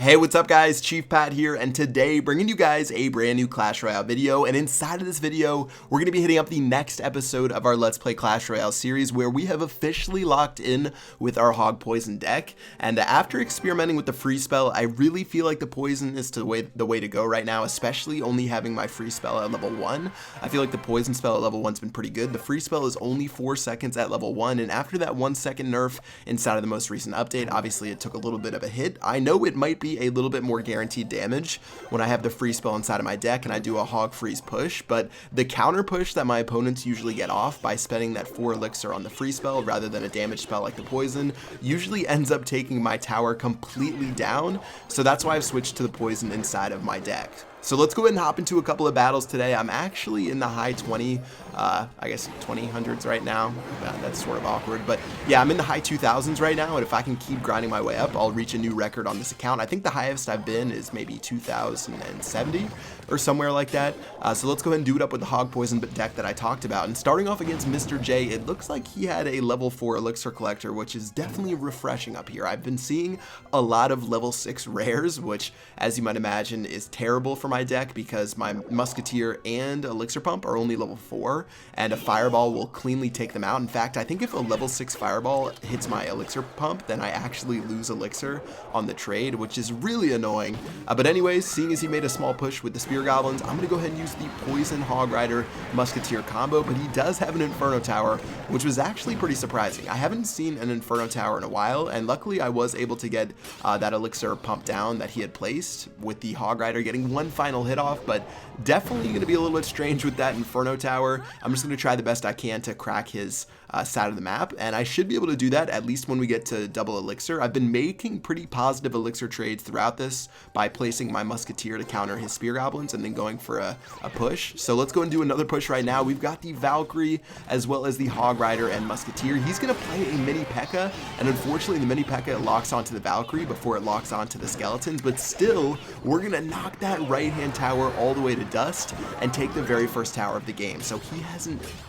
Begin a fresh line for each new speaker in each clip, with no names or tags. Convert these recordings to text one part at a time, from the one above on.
Hey, what's up guys? Chief Pat here, and today bringing you guys a brand new Clash Royale video, and inside of this video, we're going to be hitting up the next episode of our Let's Play Clash Royale series where we have officially locked in with our Hog Poison deck, and after experimenting with the free spell, I really feel like the Poison is the way to go right now, especially only having my free spell at level 1. I feel like the Poison spell at level 1's been pretty good. The free spell is only 4 seconds at level 1, and after that 1 second nerf inside of the most recent update, obviously it took a little bit of a hit. I know it might be a little bit more guaranteed damage when I have the free spell inside of my deck and I do a Hog Freeze push, but the counter push that my opponents usually get off by spending that 4 elixir on the free spell rather than a damage spell like the Poison usually ends up taking my tower completely down, so that's why I've switched to the Poison inside of my deck. So let's go ahead and hop into a couple of battles today. I'm actually in the high 20, I guess 2000s right now. That's sort of awkward, but yeah, I'm in the high 2000s right now, and if I can keep grinding my way up, I'll reach a new record on this account. I think the highest I've been is maybe 2070 or somewhere like that. So let's go ahead and do it up with the Hog Poison deck that I talked about. And starting off against Mr. J, it looks like he had a level 4 Elixir Collector, which is definitely refreshing up here. I've been seeing a lot of level 6 rares, which, as you might imagine, is terrible for my deck because my Musketeer and Elixir Pump are only level 4, and a Fireball will cleanly take them out. In fact, I think if a level 6 Fireball hits my Elixir Pump, then I actually lose Elixir on the trade, which is really annoying. But anyways, seeing as he made a small push with the Spear Goblins, I'm going to go ahead and use the Poison Hog Rider Musketeer combo, but he does have an Inferno Tower, which was actually pretty surprising. I haven't seen an Inferno Tower in a while, and luckily I was able to get that Elixir Pump down that he had placed with the Hog Rider getting one final hit off, but definitely going to be a little bit strange with that Inferno Tower. I'm just going to try the best I can to crack his side of the map, and I should be able to do that at least when we get to double Elixir. I've been making pretty positive Elixir trades throughout this by placing my Musketeer to counter his Spear Goblins and then going for a push. So let's go and do another push right now. We've got the Valkyrie as well as the Hog Rider and Musketeer. He's going to play a mini P.E.K.K.A, and unfortunately the mini P.E.K.K.A locks onto the Valkyrie before it locks onto the skeletons, but still we're going to knock that right hand tower all the way to dust and take the very first tower of the game. So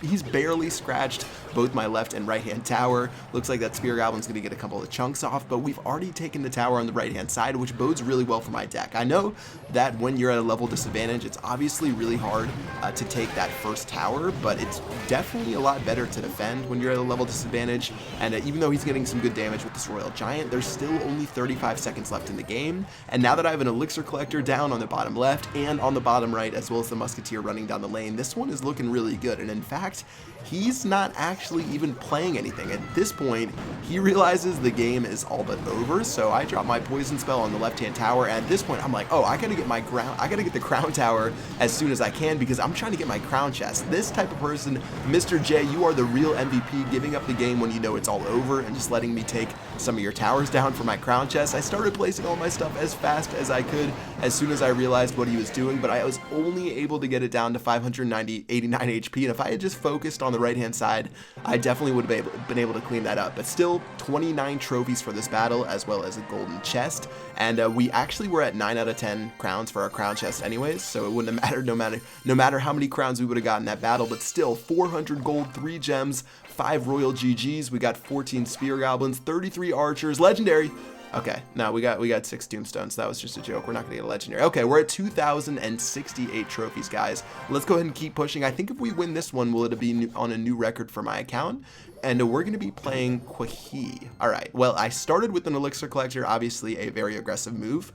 he's barely scratched both my left and right hand tower. Looks like that Spear Goblin's going to get a couple of chunks off, but we've already taken the tower on the right hand side, which bodes really well for my deck. I know that when you're at a level disadvantage, it's obviously really hard to take that first tower, but it's definitely a lot better to defend when you're at a level disadvantage. And even though he's getting some good damage with this Royal Giant, there's still only 35 seconds left in the game, and now that I have an Elixir Collector down on the bottom left and on the bottom right, as well as the Musketeer running down the lane, this one is looking really good. And in fact, he's not actually even playing anything. At this point, he realizes the game is all but over, so I drop my Poison spell on the left-hand tower, and at this point, I'm like, oh, I gotta get the Crown Tower as soon as I can because I'm trying to get my Crown Chest. This type of person, Mr. J, you are the real MVP, giving up the game when you know it's all over and just letting me take some of your towers down for my Crown Chest. I started placing all my stuff as fast as I could as soon as I realized what he was doing, but I was only able to get it down to 589 HP, and if I had just focused on the right hand side, I definitely would have been able to clean that up. But still, 29 trophies for this battle as well as a golden chest, and we actually were at 9 out of 10 crowns for our Crown Chest anyways, so it wouldn't have mattered no matter how many crowns we would have gotten that battle. But still, 400 gold, 3 gems, 5 Royal GGs, we got 14 Spear Goblins, 33 Archers, Legendary. Okay, no, we got 6 Tombstones. That was just a joke. We're not gonna get a legendary. Okay, we're at 2,068 trophies, guys. Let's go ahead and keep pushing. I think if we win this one, will it be on a new record for my account? And we're gonna be playing Kwahi. All right. Well, I started with an Elixir Collector, obviously a very aggressive move.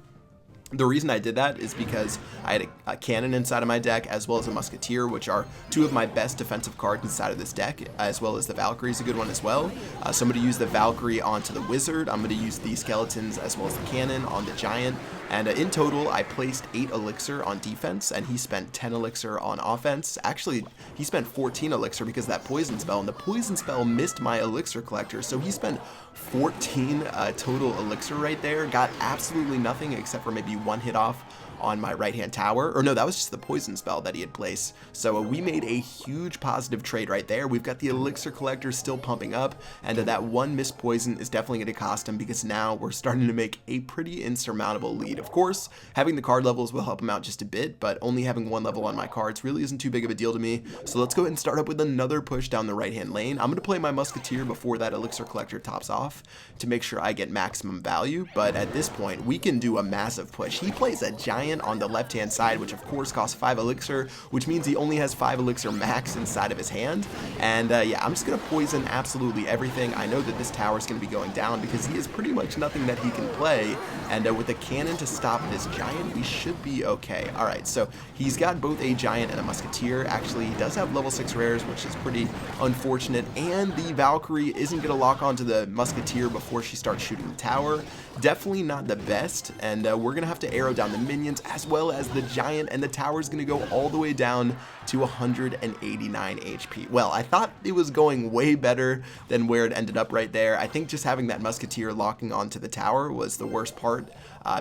The reason I did that is because I had a cannon inside of my deck as well as a Musketeer, which are 2 of my best defensive cards inside of this deck, as well as the Valkyrie is a good one as well. So I'm going to use the Valkyrie onto the Wizard. I'm going to use the Skeletons as well as the cannon on the Giant. And in total, I placed 8 Elixir on defense, and he spent 10 Elixir on offense. Actually, he spent 14 Elixir because of that Poison spell, and the Poison spell missed my Elixir Collector, so he spent 14 total Elixir right there. Got absolutely nothing except for maybe 1 hit off on my right-hand tower. Or no, that was just the poison spell that he had placed. So we made a huge positive trade right there. We've got the elixir collector still pumping up, and that one missed poison is definitely going to cost him, because now we're starting to make a pretty insurmountable lead. Of course, having the card levels will help him out just a bit, but only having one level on my cards really isn't too big of a deal to me. So let's go ahead and start up with another push down the right-hand lane. I'm going to play my musketeer before that elixir collector tops off to make sure I get maximum value, but at this point we can do a massive push. He plays a giant on the left-hand side, which of course costs 5 elixir, which means he only has 5 elixir max inside of his hand. And yeah, I'm just going to poison absolutely everything. I know that this tower is going to be going down because he has pretty much nothing that he can play, and with a cannon to stop this giant, we should be okay. Alright, so he's got both a giant and a musketeer. Actually, he does have level 6 rares, which is pretty unfortunate, and the Valkyrie isn't going to lock onto the musketeer before she starts shooting the tower. Definitely not the best, and we're going to have to arrow down the minions as well as the giant, and the tower is going to go all the way down to 189 HP. Well, I thought it was going way better than where it ended up right there. I think just having that musketeer locking onto the tower was the worst part,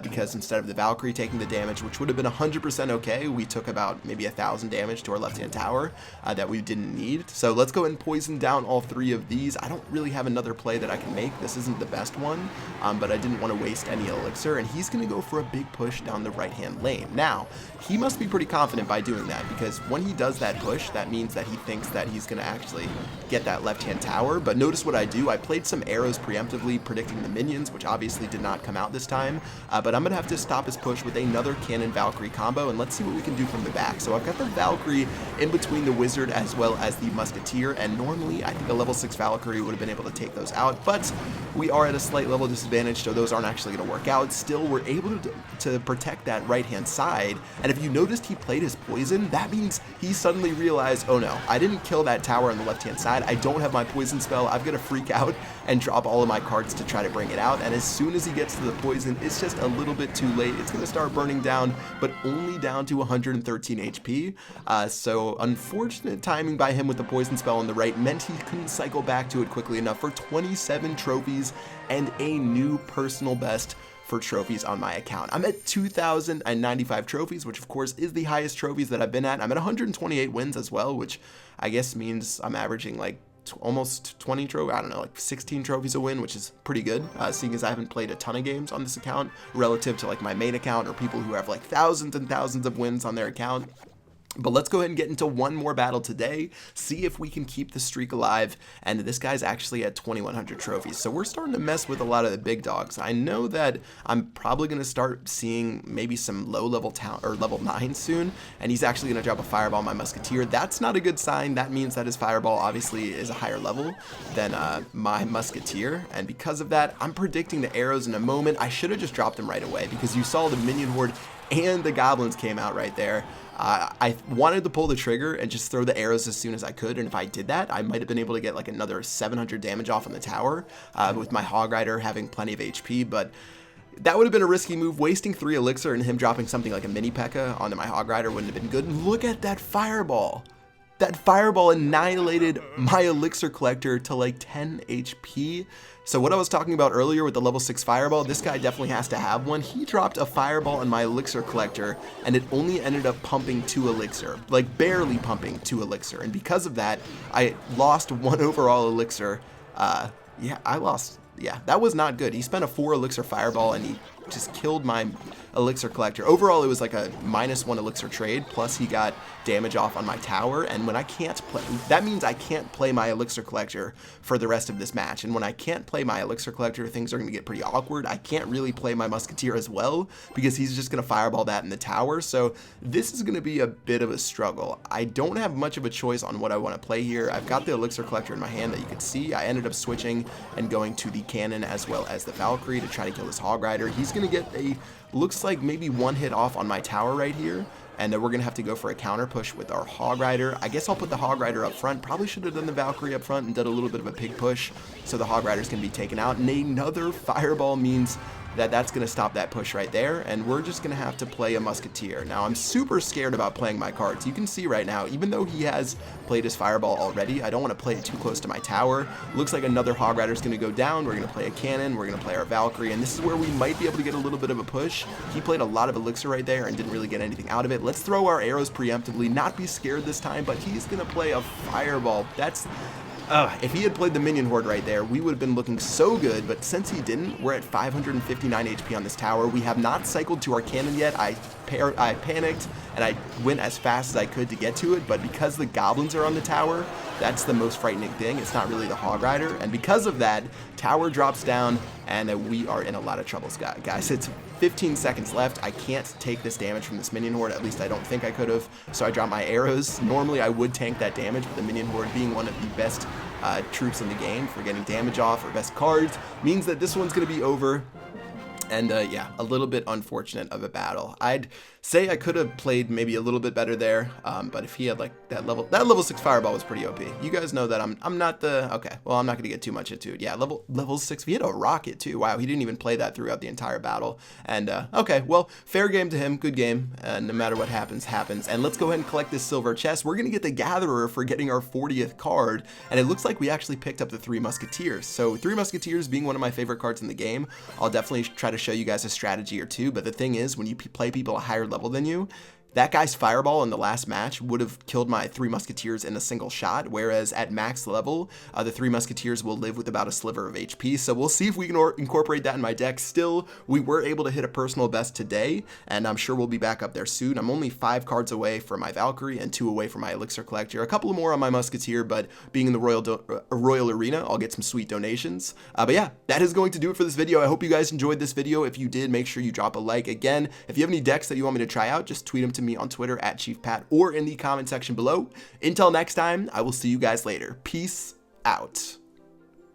because instead of the Valkyrie taking the damage, which would have been 100% okay, we took about maybe 1,000 damage to our left-hand tower that we didn't need. So let's go ahead and poison down all 3 of these. I don't really have another play that I can make. This isn't the best one, but I didn't want to waste any elixir, and he's going to go for a big push down the right-hand lane. Now, he must be pretty confident by doing that, because when he does that push, that means that he thinks that he's going to actually get that left-hand tower. But notice what I do. I played some arrows preemptively, predicting the minions, which obviously did not come out this time, but I'm going to have to stop his push with another cannon Valkyrie combo, and let's see what we can do from the back. So I've got the Valkyrie in between the wizard as well as the musketeer, and normally I think a level 6 Valkyrie would have been able to take those out, but we are at a slight level disadvantage, so those aren't actually going to work out. Still, we're able to protect that right-hand side, and if you noticed he played his poison, that means he suddenly realized, oh no, I didn't kill that tower on the left-hand side, I don't have my poison spell, I've got to freak out and drop all of my cards to try to bring it out, and as soon as he gets to the poison, it's just a little bit too late. It's going to start burning down, but only down to 113 HP, so unfortunate timing by him with the poison spell on the right meant he couldn't cycle back to it quickly enough for 27 trophies and a new personal best for trophies on my account. I'm at 2,095 trophies, which of course is the highest trophies that I've been at. I'm at 128 wins as well, which I guess means I'm averaging like almost 20 trophies, I don't know, like 16 trophies a win, which is pretty good, seeing as I haven't played a ton of games on this account relative to like my main account or people who have like thousands and thousands of wins on their account. But let's go ahead and get into one more battle today, see if we can keep the streak alive, and this guy's actually at 2,100 trophies, so we're starting to mess with a lot of the big dogs. I know that I'm probably going to start seeing maybe some low-level town or level 9 soon, and he's actually going to drop a fireball on my musketeer. That's not a good sign. That means that his fireball obviously is a higher level than my musketeer, and because of that, I'm predicting the arrows in a moment. I should have just dropped them right away, because you saw the minion horde and the goblins came out right there. I wanted to pull the trigger and just throw the arrows as soon as I could, and if I did that, I might have been able to get like another 700 damage off on the tower with my Hog Rider having plenty of HP, but that would have been a risky move. Wasting 3 elixir and him dropping something like a mini P.E.K.K.A. onto my Hog Rider wouldn't have been good. And look at that fireball. That fireball annihilated my elixir collector to like 10 HP. So what I was talking about earlier with the level 6 fireball, this guy definitely has to have one. He dropped a fireball on my elixir collector, and it only ended up pumping 2 elixir, like barely pumping 2 elixir. And because of that, I lost 1 overall elixir. Yeah, I lost. Yeah, that was not good. He spent a 4 elixir fireball, and he just killed my elixir collector. Overall, it was like a -1 elixir trade, plus he got damage off on my tower, and when I can't play, that means I can't play my elixir collector for the rest of this match, and when I can't play my elixir collector, things are going to get pretty awkward. I can't really play my musketeer as well, because he's just going to fireball that in the tower, so this is going to be a bit of a struggle. I don't have much of a choice on what I want to play here. I've got the elixir collector in my hand that you can see. I ended up switching and going to the cannon as well as the Valkyrie to try to kill this Hog Rider. He's going to get a, looks like maybe 1 hit off on my tower right here, and then we're going to have to go for a counter push with our Hog Rider. I guess I'll put the Hog Rider up front. Probably should have done the Valkyrie up front and done a little bit of a pig push, so the Hog Rider's going to be taken out, and another fireball means that that's going to stop that push right there, and we're just going to have to play a Musketeer. Now, I'm super scared about playing my cards. You can see right now, even though he has played his Fireball already, I don't want to play it too close to my tower. Looks like another Hog Rider is going to go down. We're going to play a Cannon. We're going to play our Valkyrie, and this is where we might be able to get a little bit of a push. He played a lot of Elixir right there and didn't really get anything out of it. Let's throw our arrows preemptively, not be scared this time, but he's going to play a Fireball. That's... if he had played the Minion Horde right there, we would have been looking so good, but since he didn't, we're at 559 HP on this tower. We have not cycled to our cannon yet. I panicked, and I went as fast as I could to get to it, but because the goblins are on the tower, that's the most frightening thing. It's not really the Hog Rider, and because of that, tower drops down, and we are in a lot of trouble, guys. It's 15 seconds left. I can't take this damage from this Minion Horde, at least I don't think I could have, so I dropped my arrows. Normally I would tank that damage, but the Minion Horde being one of the best troops in the game for getting damage off, or best cards, means that this one's going to be over. And yeah, a little bit unfortunate of a battle. I'd say I could have played maybe a little bit better there, but if he had like that level 6 Fireball was pretty OP. You guys know that I'm not the, okay, well, I'm not going to get too much into it. Yeah, level 6, he had a rocket too. Wow, he didn't even play that throughout the entire battle. And okay, well, fair game to him, good game, and no matter what happens, happens. And let's go ahead and collect this silver chest. We're going to get the Gatherer for getting our 40th card, and it looks like we actually picked up the 3 Musketeers. So 3 Musketeers being one of my favorite cards in the game, I'll definitely try to show you guys a strategy or two, but the thing is, when you play people a higher level than you, that guy's Fireball in the last match would have killed my 3 Musketeers in a single shot, whereas at max level, the 3 Musketeers will live with about a sliver of HP, so we'll see if we can incorporate that in my deck. Still, we were able to hit a personal best today, and I'm sure we'll be back up there soon. I'm only 5 cards away from my Valkyrie and 2 away from my Elixir Collector. A couple more on my Musketeer, but being in the Royal Arena, I'll get some sweet donations. But yeah, that is going to do it for this video. I hope you guys enjoyed this video. If you did, make sure you drop a like. Again, if you have any decks that you want me to try out, just tweet them to me on Twitter at ChiefPat or in the comment section below. Until next time, I will see you guys later. Peace out.